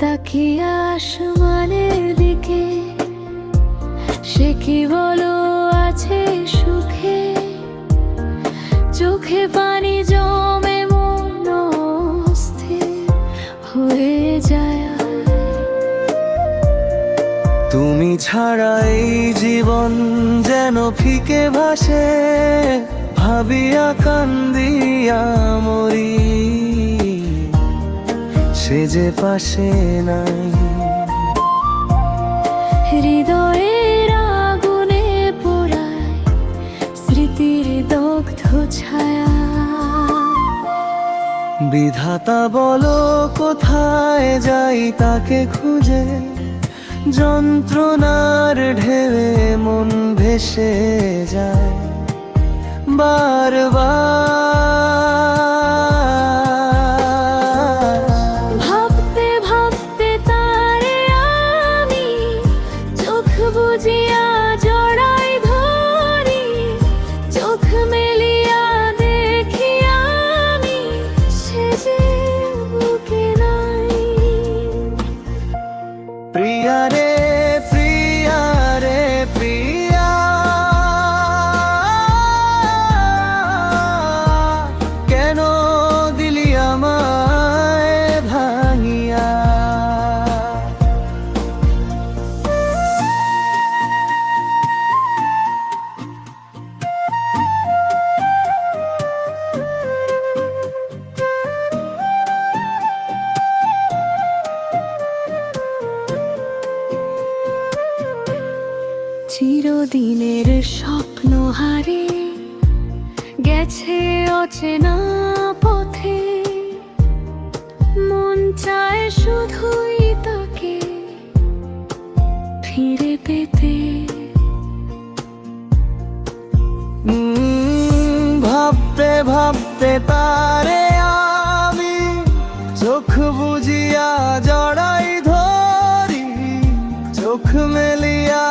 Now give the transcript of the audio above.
তাকিয়ে আসমানের দিকে, সে কি বলো আছে সুখে, চোখে পানি জমে মন অস্থির হয়ে যায়। তুমি ছাড়া এই জীবন যেন ফিকে ভাসে, ভাবিয়া কান্দিয়া মরি, সে যে পাশে নাই। হৃদয়ের আগুনে পোড়ায় স্মৃতির দগ্ধ ছায়া। বিধাতা বলো কোথায় যাই তাকে খুঁজে, যন্ত্রণার ঢেউয়ে মন ভেসে যায় বারবার। ভাবতে ভাবতে তারে আমি চোখ বুজিয়া জড়াই ধরি, চোখ মেলিয়া দেখি আমি সে যে বুকে নাই। প্রিয়া রে প্রিয়া রে প্রিয়া, কেন দিলি আমায় ভাঙিয়া। চিরদিনের স্বপ্ন হারে গেছে অচেনা পথে, মন চায় শুধুই তাকে ফিরে পেতে। ভাবতে ভাবতে তারে আমি চোখ বুজিয়া জড়াই ধরি, চোখ মেলিয়া